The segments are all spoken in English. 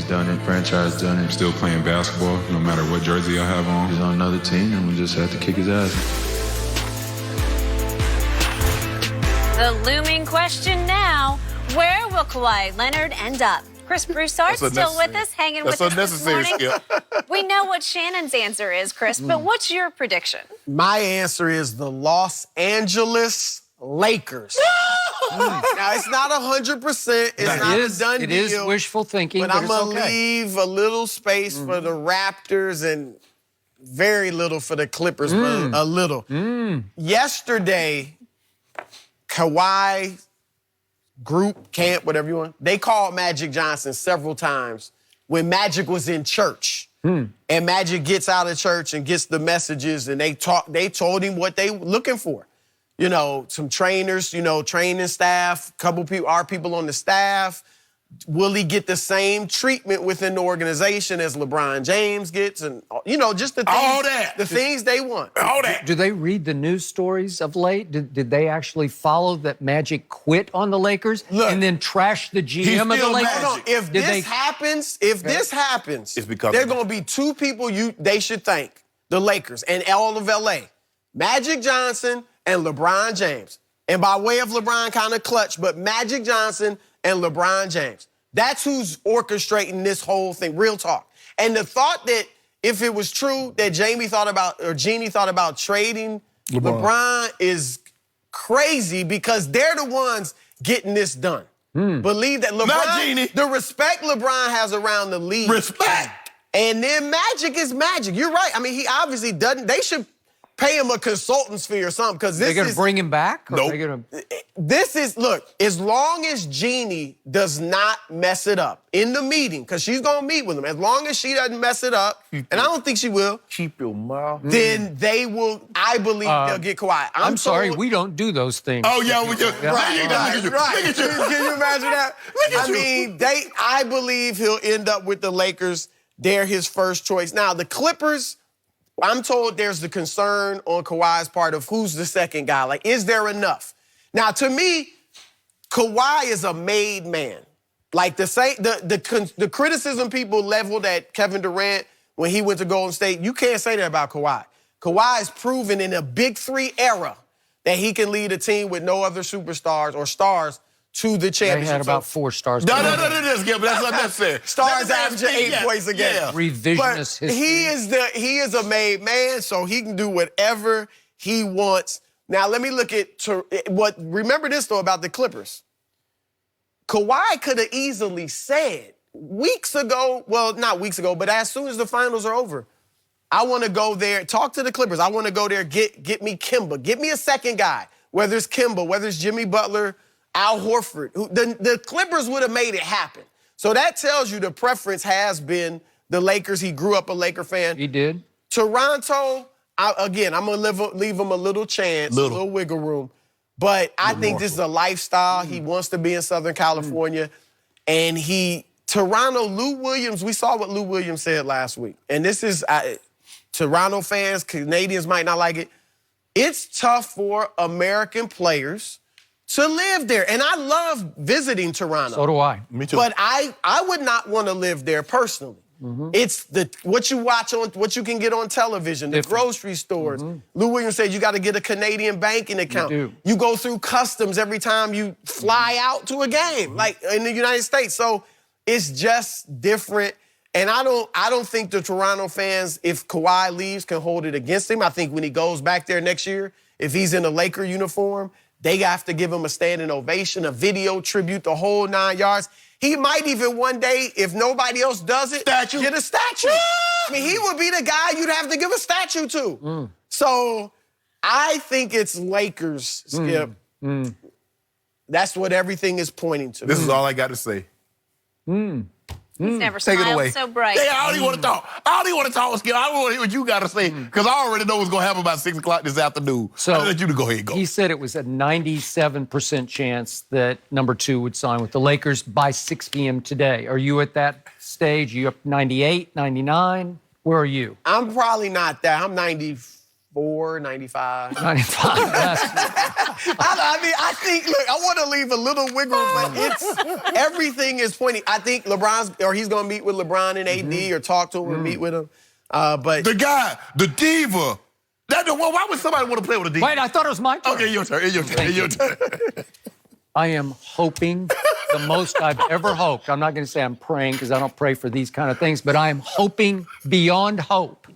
done it. Franchise done it. Still playing basketball, no matter what jersey I have on. He's on another team, and we just have to kick his ass. The looming question now, where will Kawhi Leonard end up? Chris Broussard still with us, hanging with us this morning. We know what Shannon's answer is, Chris, but what's your prediction? My answer is the Los Angeles Lakers. Now, it's not 100%. It's not a done deal. It is wishful thinking, but I'm going to leave a little space for the Raptors and very little for the Clippers, but a little. Yesterday, Kawhi group, camp, whatever you want, they called Magic Johnson several times when Magic was in church. And Magic gets out of church and gets the messages, and they told him what they were looking for. You know, some trainers, you know, training staff, couple people, our people on the staff. Will he get the same treatment within the organization as LeBron James gets? And, you know, just the things, all that. The things they want. All that. Do they read the news stories of late? Did they actually follow that Magic quit on the Lakers and then trash the GM of the Lakers? Hold on. If this happens, It's because there are going to be two people they should thank, the Lakers and all of L.A. Magic Johnson and LeBron James. And by way of LeBron, kind of clutch, but Magic Johnson and LeBron James. That's who's orchestrating this whole thing, real talk. And the thought that if it was true that Jeannie thought about trading LeBron is crazy because they're the ones getting this done. Believe that LeBron, the respect LeBron has around the league. Respect. And then Magic is Magic. You're right. I mean, he obviously doesn't. They should pay him a consultant's fee or something because this is... They're going to bring him back? Nope. This is, look, as long as Jeannie does not mess it up in the meeting, because she's going to meet with him, as long as she doesn't mess it up, and I don't think she will, keep your mouth. Then they will, I believe they'll get Kawhi. I'm sorry, we don't do those things. Oh, yeah, we just... Right. Can you imagine that? I mean, I believe he'll end up with the Lakers. They're his first choice. Now, the Clippers... I'm told there's the concern on Kawhi's part of who's the second guy. Like, is there enough? Now, to me, Kawhi is a made man. Like, the criticism people leveled at Kevin Durant when he went to Golden State, you can't say that about Kawhi. Kawhi has proven in a Big Three era that he can lead a team with no other superstars or stars to the championship. They had about 4 stars. No, that's unnecessary. Stars averaging 8 points a game. Yeah. Revisionist history. He is a made man, so he can do whatever he wants. Now, let me look at remember this, though, about the Clippers. Kawhi could have easily said weeks ago, well, not weeks ago, but as soon as the finals are over, I want to go there, talk to the Clippers. I want to go there, get me Kemba. Get me a second guy, whether it's Kemba, whether it's Jimmy Butler, Al Horford. The Clippers would have made it happen. So that tells you the preference has been the Lakers. He grew up a Laker fan. He did. Toronto, I'm going to leave him a little chance, a little wiggle room. But I think this is a lifestyle. He wants to be in Southern California. And Toronto, Lou Williams, we saw what Lou Williams said last week. And this is, Toronto fans, Canadians might not like it. It's tough for American players to live there. And I love visiting Toronto. So do I. Me too. But I would not want to live there personally. It's what you watch on, what you can get on television, the grocery stores. Lou Williams said you got to get a Canadian banking account. You go through customs every time you fly out to a game, like in the United States. So it's just different. And I don't think the Toronto fans, if Kawhi leaves, can hold it against him. I think when he goes back there next year, if he's in a Laker uniform, they have to give him a standing ovation, a video tribute, the whole 9 yards. He might even one day, if nobody else does it, get a statue. I mean, he would be the guy you'd have to give a statue to. So I think it's Lakers, Skip. That's what everything is pointing to. This is all I got to say. He's never Take it smiled away. so bright. Yeah, I don't even want to talk. I don't even want to talk, Skip. I don't want to hear what you got to say because I already know what's going to happen about 6 o'clock this afternoon. So I'll let you to go ahead and go. He said it was a 97% chance that number 2 would sign with the Lakers by 6 p.m. today. Are you at that stage? Are you up 98, 99? Where are you? I'm probably not that. I'm 94. 94, 95. 95. I mean, I think, look, I want to leave a little wiggle, but everything is pointing. I think he's going to meet with LeBron and AD or talk to him and meet with him. But the guy, the diva. Why would somebody want to play with a diva? Wait, I thought it was my turn. Okay, your turn. Your turn. I am hoping the most I've ever hoped. I'm not going to say I'm praying because I don't pray for these kind of things, but I am hoping beyond hope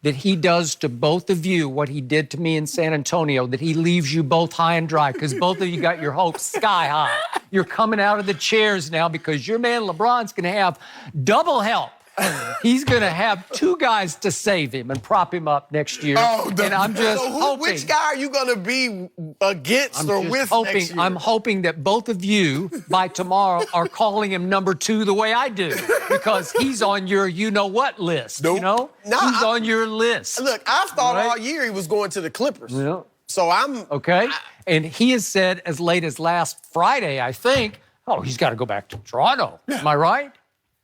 that he does to both of you what he did to me in San Antonio, that he leaves you both high and dry because both of you got your hopes sky high. You're coming out of the chairs now because your man LeBron's going to have double help. He's going to have 2 guys to save him and prop him up next year. And I'm just hoping. Which guy are you going to be against or with next year? I'm hoping that both of you, by tomorrow, are calling him number 2 the way I do. Because he's on your you-know-what list, you know? He's on your list. Look, I've thought all year he was going to the Clippers. Yeah. So I'm... Okay. And he has said as late as last Friday, I think, he's got to go back to Toronto. Am I right?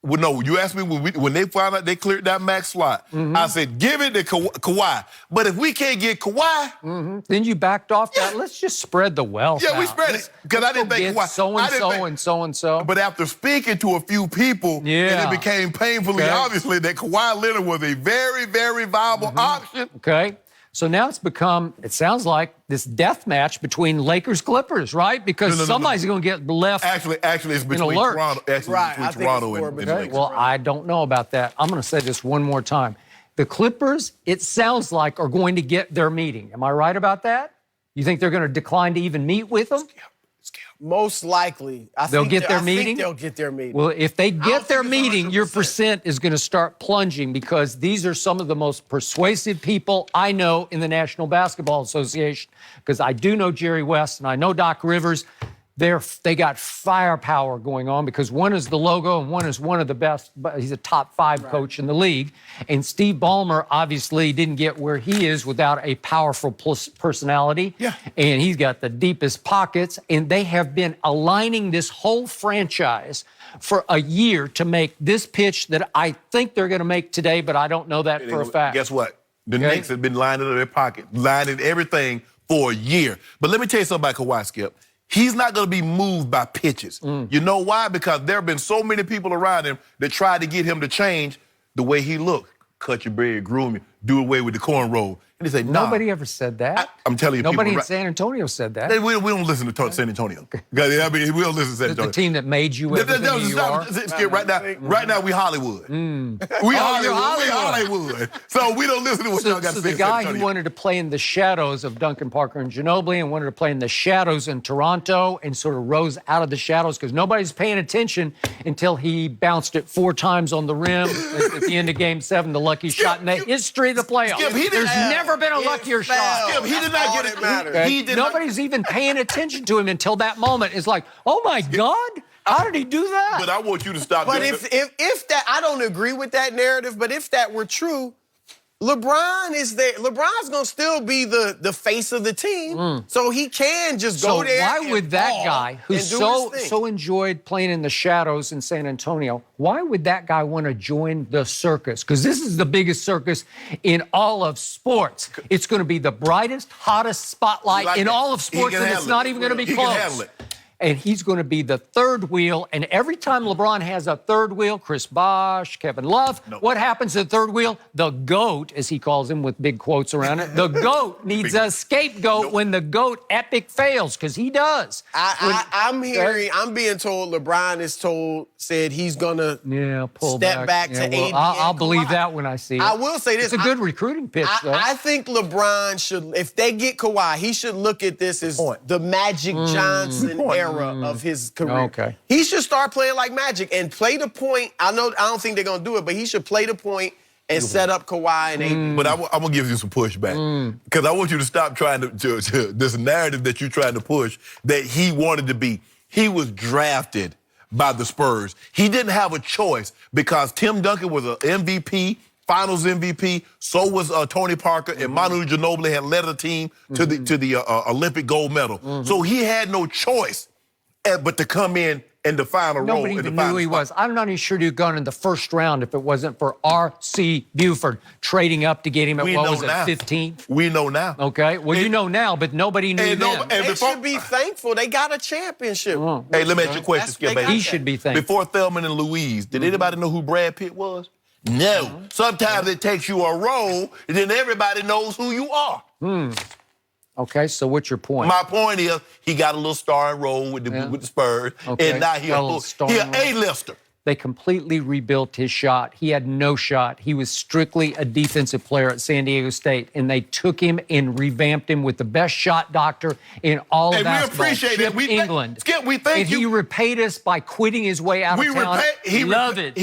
Well, no, you asked me when they found out they cleared that max slot. I said, give it to Kawhi. But if we can't get Kawhi... Then you backed off that. Let's just spread the wealth Yeah, we out. spread it. Because I didn't think Kawhi... So-and-so and so-and-so. But after speaking to a few people, and it became painfully obviously that Kawhi Leonard was a very, very viable option. Okay. So now it's become, it sounds like, this death match between Lakers-Clippers, right? Because somebody's going to get left. Actually, it's between Toronto. Between Toronto and Lakers. Well, I don't know about that. I'm going to say this one more time. The Clippers, it sounds like, are going to get their meeting. Am I right about that? You think they're going to decline to even meet with them? Most likely. They'll get their meeting? I think they'll get their meeting. Well, if they get their meeting, your percent is going to start plunging because these are some of the most persuasive people I know in the National Basketball Association. Because I do know Jerry West and I know Doc Rivers. They got firepower going on because one is the logo and one is one of the best. He's a top 5 coach in the league. And Steve Ballmer obviously didn't get where he is without a powerful personality. Yeah. And he's got the deepest pockets. And they have been aligning this whole franchise for a year to make this pitch that I think they're going to make today, but I don't know that for a fact. Guess what? The Knicks have been lining up their pocket, lining everything for a year. But let me tell you something about Kawhi, Skip. He's not going to be moved by pitches. You know why? Because there have been so many people around him that tried to get him to change the way he looked. Cut your beard, groom you, do away with the cornrow. And they say, nah. Nobody ever said that. I'm telling you, nobody in San Antonio said that. We don't listen to San Antonio. I mean, we don't listen to San Antonio. The team that made you everything you are. Skip, right now, we Hollywood. We Hollywood. So we don't listen to what y'all got to say. So the guy who wanted to play in the shadows of Duncan Parker and Ginobili and wanted to play in the shadows in Toronto and sort of rose out of the shadows because nobody's paying attention until he bounced it 4 times on the rim at the end of Game 7, the lucky shot in the history of the playoffs. There's never been a luckier shot. Skip, he did not get it. Nobody's even paying attention to him until that moment. It's like, oh my God, how did he do that? But I want you to stop. But if that, I don't agree with that narrative. But if that were true, LeBron is there. LeBron's gonna still be the face of the team, so he can just go there. So why would that guy, who so enjoyed playing in the shadows in San Antonio, why would that guy want to join the circus? Because this is the biggest circus in all of sports. It's going to be the brightest, hottest spotlight in all of sports, and it's not even going to be close. Can handle it. And he's going to be the third wheel. And every time LeBron has a third wheel, Chris Bosh, Kevin Love, what happens to the third wheel? The GOAT, as he calls him with big quotes around it, the GOAT needs a scapegoat when the GOAT epic fails, because he does. I'm being told LeBron said he's going to step back to AD. I'll believe that when I see it. I will say this. It's a good recruiting pitch, though. I think LeBron should, if they get Kawhi, he should look at this as the Magic Johnson era of his career. Okay. He should start playing like Magic and play the point. I don't think they're going to do it, but he should play the point and set up Kawhi and AD. But I'm going to give you some pushback because I want you to stop trying to this narrative that you're trying to push that he wanted to be. He was drafted by the Spurs. He didn't have a choice because Tim Duncan was an MVP, Finals MVP. So was Tony Parker, and Manu Ginobili had led the team to the Olympic gold medal. So he had no choice but to come in in the final role. Nobody even knew who he was. I'm not even sure he'd gone in the first round if it wasn't for R.C. Buford trading up to get him at, what was it, 15th? We know now. Okay. Well, you know now, but nobody knew then. They should be thankful. They got a championship. Hey, let me ask you a question, Skip, baby. He should be thankful. Before Thelma and Louise, did anybody know who Brad Pitt was? No. Sometimes it takes you a role, and then everybody knows who you are. Okay, so what's your point? My point is, he got a little starring role with the Spurs, and now he an A-lister. They completely rebuilt his shot. He had no shot. He was strictly a defensive player at San Diego State, and they took him and revamped him with the best shot doctor in all of basketball. We appreciate Chip it. England. Skip, we thank and you. he repaid us by quitting his way out of town. He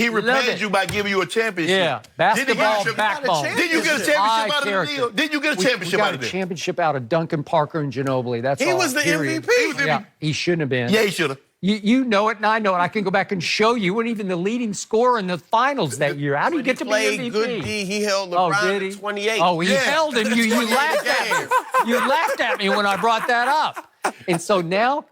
repaid you by giving you a championship. Yeah, basketball backbone. Didn't you get a championship out of the deal? Didn't you get a championship out of it? We got a championship out of Duncan Parker and Ginobili. That's all. He was the MVP. Yeah, he shouldn't have been. Yeah, he should have. You know it, and I know it. I can go back and show you. You weren't even the leading scorer in the finals that year. How do you get to be MVP? Good D. He held LeBron to 28. Oh, he held him. You laughed at me. You laughed at me when I brought that up. And so now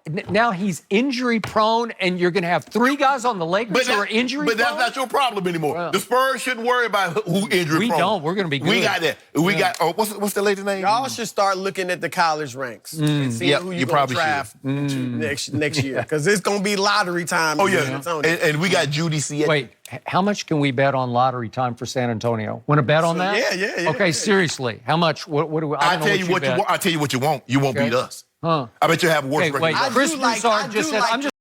he's injury prone, and you're going to have 3 guys on the Lakers who are injury prone. But that's not your problem anymore. Well, the Spurs shouldn't worry about who injury we prone. We don't. We're going to be good. We got that. We got. Oh, what's the lady's name? Y'all should start looking at the college ranks and see who you probably draft next year, because it's going to be lottery time. Oh yeah, and we got Judy C. Wait, how much can we bet on lottery time for San Antonio? Want to bet on that? Yeah. Okay, seriously, how much? What do we? I'll tell you what you want. I'll tell you what you want. You won't beat us. Huh. I bet you have worse record. Wait, Chris Broussard just said, I'm just